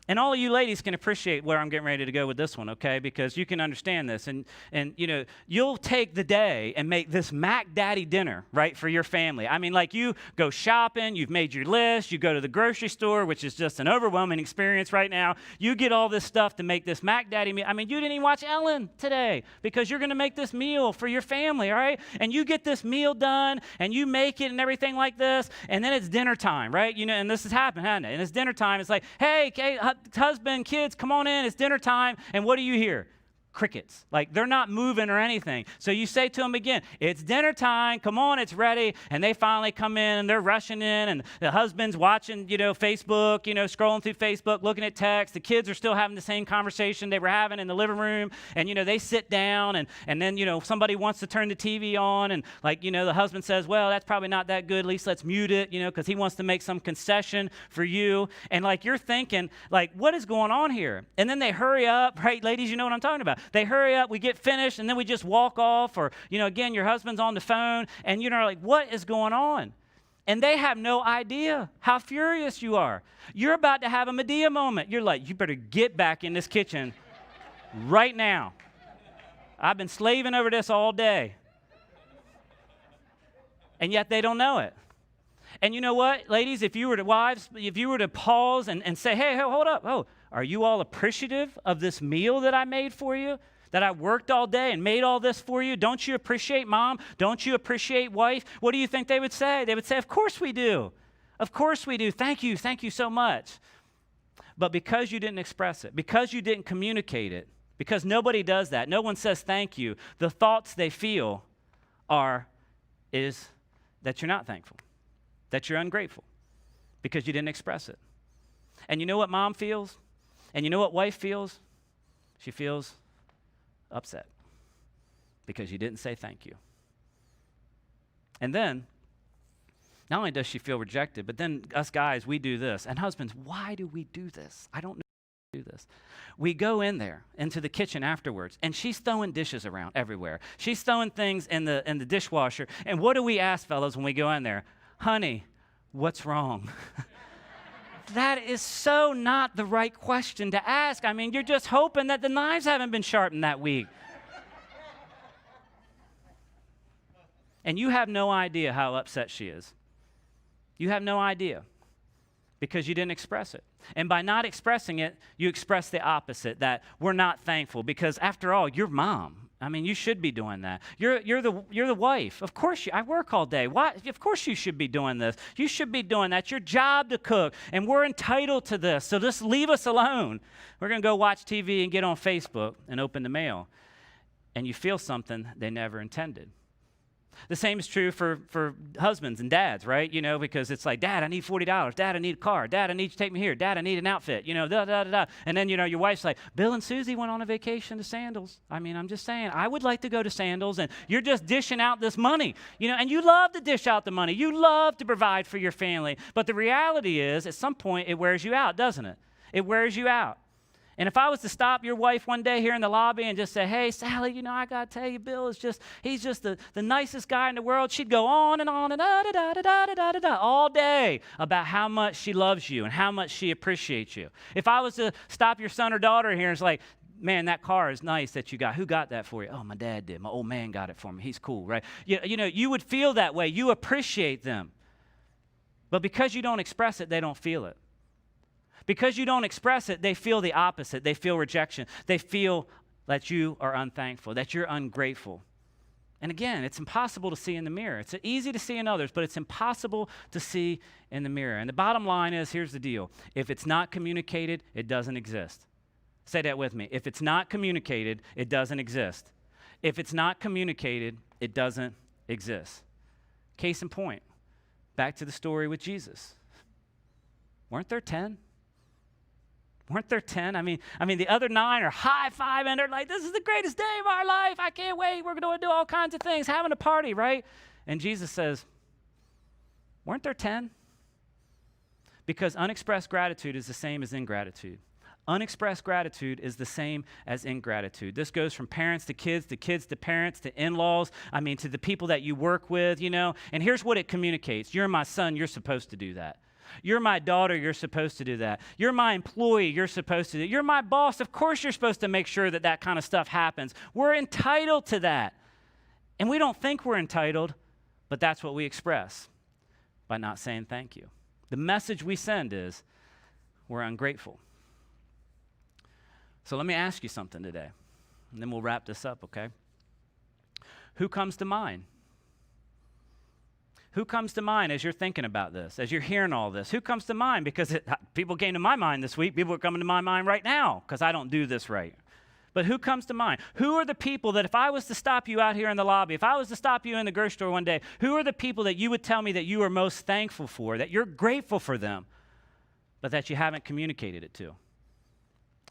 And all of you ladies can appreciate where I'm getting ready to go with this one, okay? Because you can understand this. And you know, you'll take the day and make this Mac Daddy dinner, right, for your family. I mean, like you go shopping, you've made your list, you go to the grocery store, which is just an overwhelming experience right now. You get all this stuff to make this Mac Daddy meal. I mean, you didn't even watch Ellen today because you're going to make this meal for your family, all right? And you get this meal done and you make it and everything like this, and then it's dinner time, right? You know, and this has happened, hasn't it? And it's dinner time. It's like, hey, husband, kids, come on in. It's dinner time. And what do you hear? Crickets. Like they're not moving or anything. So you say to them again, it's dinner time. Come on, it's ready. And they finally come in and they're rushing in, and the husband's watching, you know, Facebook, you know, scrolling through Facebook, looking at text. The kids are still having the same conversation they were having in the living room. And, you know, they sit down and then, you know, somebody wants to turn the TV on, and like, you know, the husband says, well, that's probably not that good. At least let's mute it, you know, because he wants to make some concession for you. And like you're thinking, like, what is going on here? And then they hurry up, right? Ladies, you know what I'm talking about. They hurry up, we get finished, and then we just walk off, or, you know, again, your husband's on the phone, and you're like, what is going on? And they have no idea how furious you are. You're about to have a Medea moment. You're like, you better get back in this kitchen right now. I've been slaving over this all day. And yet they don't know it. And you know what, ladies, if you were to pause and say, hey, hold up. Oh, are you all appreciative of this meal that I made for you? That I worked all day and made all this for you? Don't you appreciate mom? Don't you appreciate wife? What do you think they would say? They would say, of course we do. Of course we do. Thank you so much. But because you didn't express it, because you didn't communicate it, because nobody does that, no one says thank you, the thoughts they feel is that you're not thankful, that you're ungrateful, because you didn't express it. And you know what mom feels? And you know what wife feels? She feels upset because you didn't say thank you. And then, not only does she feel rejected, but then us guys, we do this. And husbands, why do we do this? I don't know why we do this. We go in there, into the kitchen afterwards, and she's throwing dishes around everywhere. She's throwing things in the dishwasher. And what do we ask, fellas, when we go in there? Honey, what's wrong? That is so not the right question to ask. I mean, you're just hoping that the knives haven't been sharpened that week. And you have no idea how upset she is. You have no idea because you didn't express it. And by not expressing it, you express the opposite, that we're not thankful because, after all, you're mom. I mean, you should be doing that. You're the wife. Of course, I work all day. Why? Of course you should be doing this. You should be doing that. It's your job to cook, and we're entitled to this. So just leave us alone. We're going to go watch TV and get on Facebook and open the mail. And you feel something they never intended. The same is true for husbands and dads, right? You know, because it's like, Dad, I need $40. Dad, I need a car. Dad, I need you to take me here. Dad, I need an outfit. You know, da. And then, you know, your wife's like, Bill and Susie went on a vacation to Sandals. I mean, I'm just saying, I would like to go to Sandals, and you're just dishing out this money. You know, and you love to dish out the money. You love to provide for your family. But the reality is, at some point, it wears you out, doesn't it? It wears you out. And if I was to stop your wife one day here in the lobby and just say, hey, Sally, you know, I got to tell you, Bill he's just the nicest guy in the world, she'd go on and da-da-da-da-da-da-da-da all day about how much she loves you and how much she appreciates you. If I was to stop your son or daughter here and it's like, man, that car is nice that you got. Who got that for you? Oh, my dad did. My old man got it for me. He's cool, right? You know, you would feel that way. You appreciate them. But because you don't express it, they don't feel it. Because you don't express it, they feel the opposite. They feel rejection. They feel that you are unthankful, that you're ungrateful. And again, it's impossible to see in the mirror. It's easy to see in others, but it's impossible to see in the mirror. And the bottom line is, here's the deal. If it's not communicated, it doesn't exist. Say that with me. If it's not communicated, it doesn't exist. If it's not communicated, it doesn't exist. Case in point, back to the story with Jesus. Weren't there 10? Weren't there 10? I mean, the other 9 are high-fiving. They're like, this is the greatest day of our life. I can't wait. We're going to do all kinds of things, having a party, right? And Jesus says, weren't there 10? Because unexpressed gratitude is the same as ingratitude. Unexpressed gratitude is the same as ingratitude. This goes from parents to kids to parents to in-laws, to the people that you work with, you know. And here's what it communicates. You're my son. You're supposed to do that. You're my daughter, you're supposed to do that. You're my employee, you're supposed to do that. You're my boss, of course you're supposed to make sure that that kind of stuff happens. We're entitled to that. And we don't think we're entitled, but that's what we express by not saying thank you. The message we send is we're ungrateful. So let me ask you something today, and then we'll wrap this up, okay? Who comes to mind? Who comes to mind as you're thinking about this, as you're hearing all this? Who comes to mind? Because people came to my mind this week. People are coming to my mind right now because I don't do this right. But who comes to mind? Who are the people that if I was to stop you out here in the lobby, if I was to stop you in the grocery store one day, who are the people that you would tell me that you are most thankful for, that you're grateful for them, but that you haven't communicated it to?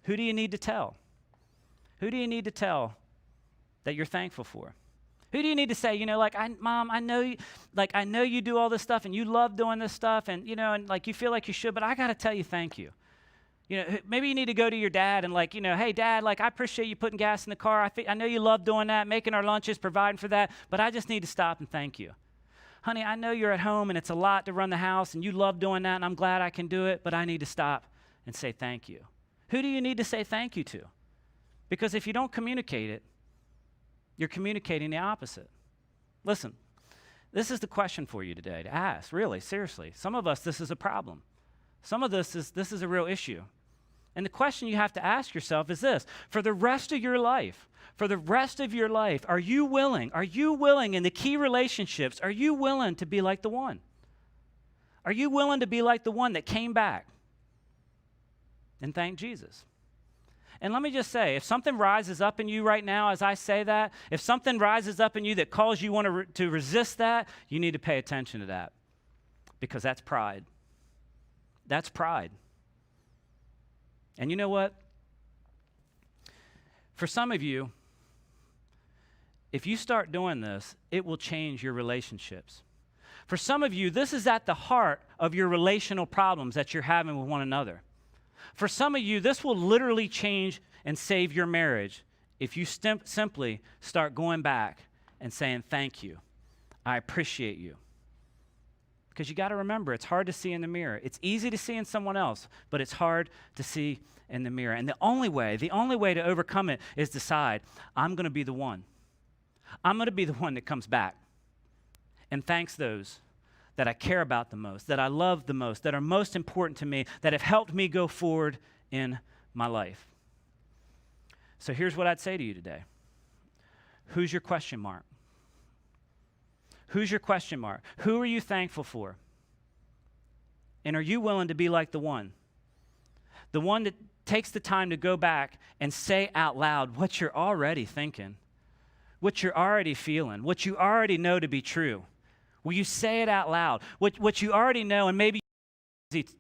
Who do you need to tell? Who do you need to tell that you're thankful for? Who do you need to say, Mom, I know you do all this stuff and you love doing this stuff and, and like you feel like you should, but I got to tell you thank you. Maybe you need to go to your dad and hey, Dad, I appreciate you putting gas in the car. I know you love doing that, making our lunches, providing for that, but I just need to stop and thank you. Honey, I know you're at home and it's a lot to run the house and you love doing that and I'm glad I can do it, but I need to stop and say thank you. Who do you need to say thank you to? Because if you don't communicate it, you're communicating the opposite. Listen, this is the question for you today to ask, really, seriously. Some of us, this is a problem. Some of this is a real issue. And the question you have to ask yourself is this: for the rest of your life, are you willing in the key relationships, are you willing to be like the one? Are you willing to be like the one that came back and thanked Jesus? And let me just say, if something rises up in you right now as I say that, if something rises up in you that calls you to resist that, you need to pay attention to that, because that's pride. That's pride. And you know what? For some of you, if you start doing this, it will change your relationships. For some of you, this is at the heart of your relational problems that you're having with one another. For some of you, this will literally change and save your marriage if you simply start going back and saying, thank you. I appreciate you. Because you got to remember, it's hard to see in the mirror. It's easy to see in someone else, but it's hard to see in the mirror. And the only way to overcome it is decide, I'm going to be the one. I'm going to be the one that comes back and thanks those that I care about the most, that I love the most, that are most important to me, that have helped me go forward in my life. So here's what I'd say to you today. Who's your question mark? Who's your question mark? Who are you thankful for? And are you willing to be like the one? The one that takes the time to go back and say out loud what you're already thinking, what you're already feeling, what you already know to be true. Will you say it out loud? What you already know, and maybe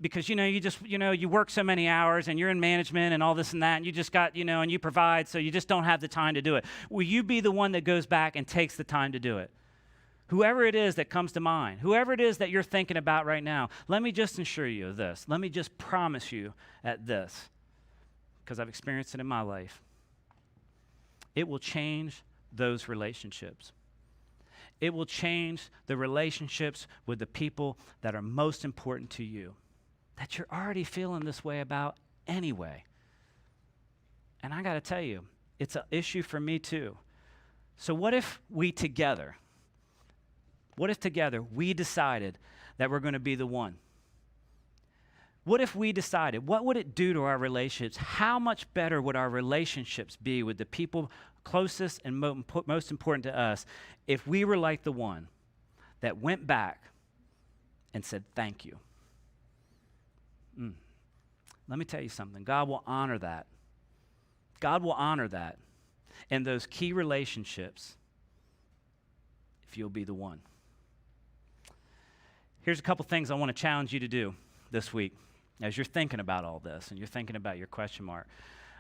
because you work so many hours and you're in management and all this and that, and you just got, and you provide, so you just don't have the time to do it. Will you be the one that goes back and takes the time to do it? Whoever it is that comes to mind, whoever it is that you're thinking about right now, let me just assure you of this. Let me just promise you at this, because I've experienced it in my life. It will change those relationships. It will change the relationships with the people that are most important to you, that you're already feeling this way about anyway. And I got to tell you, it's an issue for me too. So what if together we decided that we're going to be the one? What if we decided, what would it do to our relationships? How much better would our relationships be with the people closest and most important to us if we were like the one that went back and said, thank you? Let me tell you something. God will honor that. God will honor that in those key relationships if you'll be the one. Here's a couple things I want to challenge you to do this week as you're thinking about all this and you're thinking about your question mark.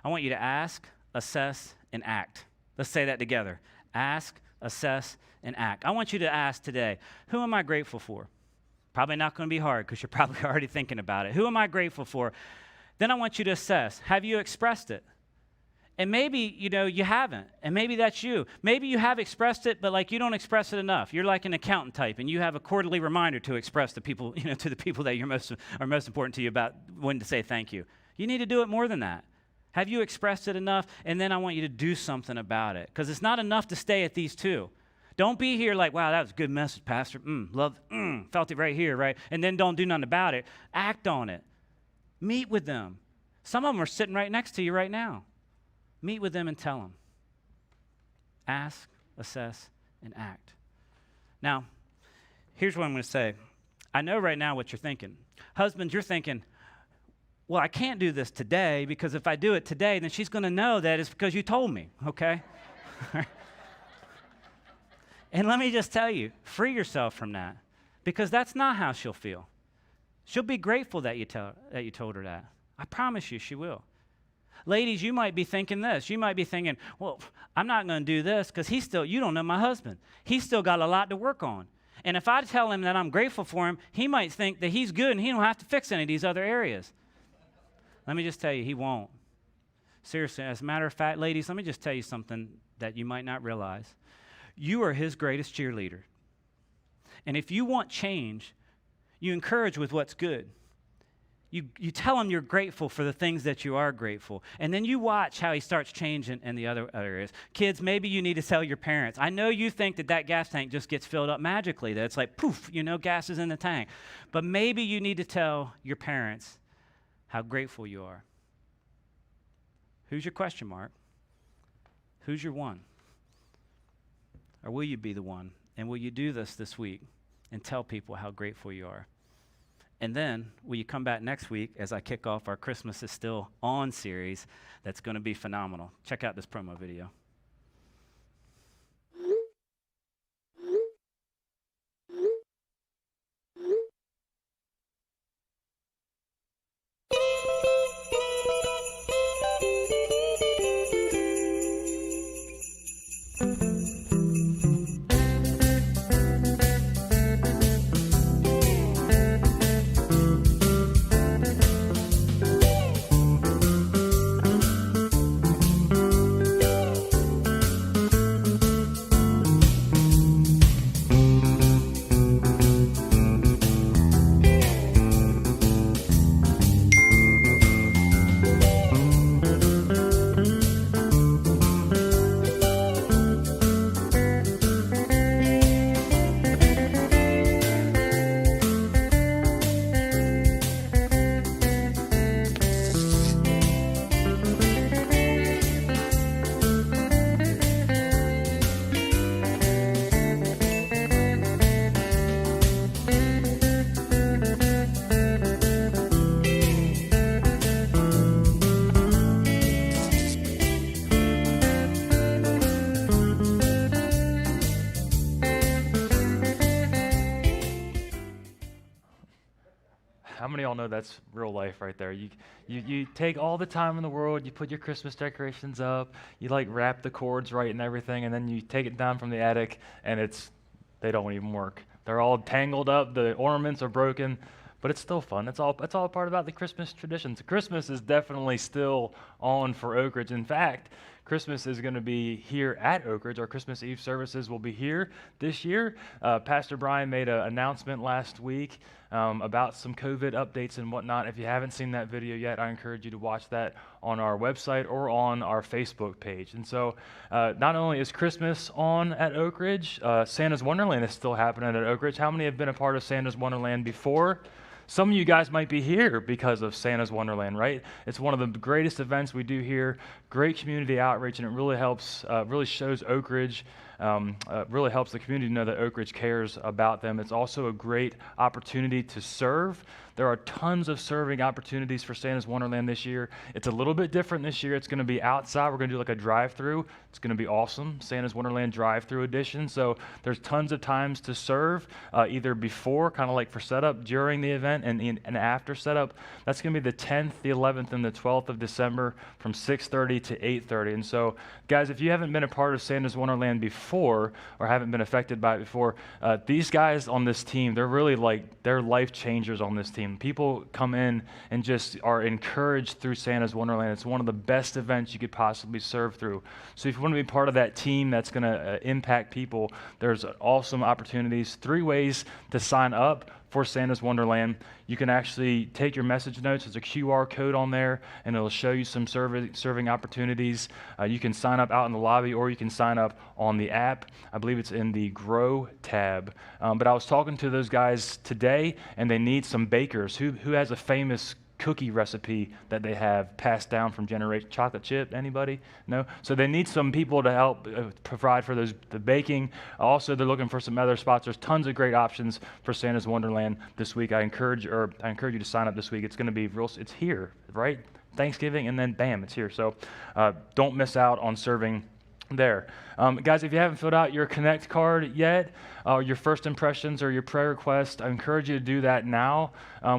I want you to ask, assess, and act. Let's say that together. Ask, assess, and act. I want you to ask today, who am I grateful for? Probably not going to be hard because you're probably already thinking about it. Who am I grateful for? Then I want you to assess, have you expressed it? And maybe, you haven't. And maybe that's you. Maybe you have expressed it, but like you don't express it enough. You're like an accountant type, and you have a quarterly reminder to express to people, to the people that are most important to you about when to say thank you. You need to do it more than that. Have you expressed it enough? And then I want you to do something about it, because it's not enough to stay at these two. Don't be here like, wow, that was a good message, Pastor. Felt it right here, right? And then don't do nothing about it. Act on it. Meet with them. Some of them are sitting right next to you right now. Meet with them and tell them. Ask, assess, and act. Now, here's what I'm going to say. I know right now what you're thinking. Husbands, you're thinking, well, I can't do this today, because if I do it today, then she's going to know that it's because you told me, okay? And let me just tell you, free yourself from that, because that's not how she'll feel. She'll be grateful that you told her that. I promise you she will. Ladies, you might be thinking this. You might be thinking, well, I'm not going to do this because you don't know my husband. He's still got a lot to work on. And if I tell him that I'm grateful for him, he might think that he's good and he don't have to fix any of these other areas. Let me just tell you, he won't. Seriously, as a matter of fact, ladies, let me just tell you something that you might not realize. You are his greatest cheerleader. And if you want change, you encourage with what's good. You tell him you're grateful for the things that you are grateful. And then you watch how he starts changing in the other areas. Kids, maybe you need to tell your parents. I know you think that gas tank just gets filled up magically, that it's like, poof, gas is in the tank. But maybe you need to tell your parents how grateful you are. Who's your question mark? Who's your one? Or will you be the one? And will you do this week and tell people how grateful you are? And then, will you come back next week as I kick off our Christmas is Still On series that's going to be phenomenal. Check out this promo video. How many of y'all know that's real life right there? You take all the time in the world, you put your Christmas decorations up, you like wrap the cords right and everything, and then you take it down from the attic and they don't even work. They're all tangled up, the ornaments are broken, but it's still fun. It's all part about the Christmas traditions. Christmas is definitely still on for Oak Ridge. In fact, Christmas is going to be here at Oak Ridge. Our Christmas Eve services will be here this year. Pastor Brian made an announcement last week about some COVID updates and whatnot. If you haven't seen that video yet, I encourage you to watch that on our website or on our Facebook page. And so not only is Christmas on at Oak Ridge, Santa's Wonderland is still happening at Oak Ridge. How many have been a part of Santa's Wonderland before? Some of you guys might be here because of Santa's Wonderland, right? It's one of the greatest events we do here, great community outreach, and it really helps, really shows Oak Ridge, really helps the community know that Oak Ridge cares about them. It's also a great opportunity to serve. There are tons of serving opportunities for Santa's Wonderland this year. It's a little bit different this year. It's going to be outside. We're going to do like a drive-through. It's going to be awesome, Santa's Wonderland drive-through edition. So there's tons of times to serve, either before, kind of like for setup, during the event, and after setup. That's going to be the 10th, the 11th, and the 12th of December from 6:30 to 8:30. And so, guys, if you haven't been a part of Santa's Wonderland before, before or haven't been affected by it before, these guys on this team, they're really they're life changers on this team. People come in and just are encouraged through Santa's Wonderland. It's one of the best events you could possibly serve through. So if you want to be part of that team that's going to impact people, there's awesome opportunities. 3 ways to sign up for Santa's Wonderland. You can actually take your message notes. There's a QR code on there, and it'll show you some serving opportunities. You can sign up out in the lobby, or you can sign up on the app. I believe it's in the Grow tab. But I was talking to those guys today, and they need some bakers. Who has a famous cookie recipe that they have passed down from generation? Chocolate chip, anybody? No? So they need some people to help provide for the baking. Also, they're looking for some other spots. There's tons of great options for Santa's Wonderland this week. I encourage you to sign up this week. It's going to be it's here, right? Thanksgiving, and then bam, it's here. So don't miss out on serving there. Guys, if you haven't filled out your Connect card yet, your first impressions or your prayer request, I encourage you to do that now.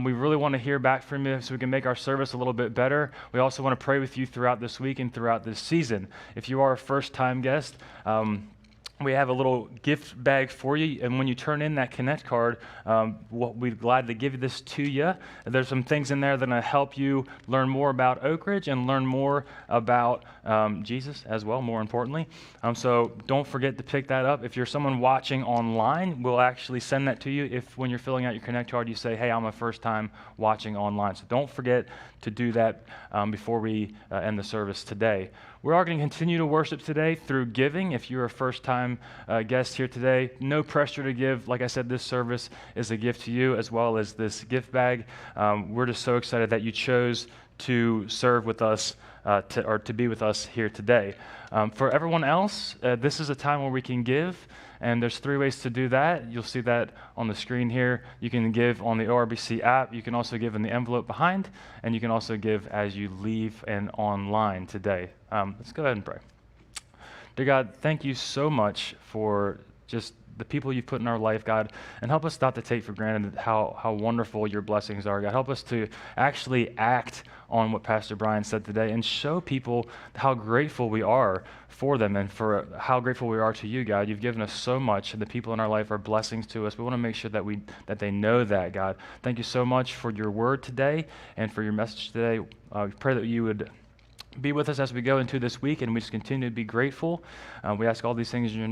We really want to hear back from you so we can make our service a little bit better. We also want to pray with you throughout this week and throughout this season. If you are a first-time guest, we have a little gift bag for you, and when you turn in that Connect card, we'll be glad to give this to you. There's some things in there that are going to help you learn more about Oak Ridge and learn more about Jesus as well, more importantly. So don't forget to pick that up. If you're someone watching online, we'll actually send that to you if when you're filling out your Connect card, you say, hey, I'm a first time watching online. So don't forget to do that before we end the service today. We are going to continue to worship today through giving. If you're a first-time guest here today, no pressure to give. Like I said, this service is a gift to you as well as this gift bag. We're just so excited that you chose to serve with us to be with us here today. For everyone else, this is a time where we can give. And there's 3 ways to do that. You'll see that on the screen here. You can give on the ORBC app. You can also give in the envelope behind. And you can also give as you leave and online today. Let's go ahead and pray. Dear God, thank you so much for just the people you've put in our life, God, and help us not to take for granted how wonderful your blessings are, God. Help us to actually act on what Pastor Brian said today and show people how grateful we are for them and for how grateful we are to you, God. You've given us so much, and the people in our life are blessings to us. We want to make sure that they know that, God. Thank you so much for your word today and for your message today. We pray that you would be with us as we go into this week, and we just continue to be grateful. We ask all these things in your name.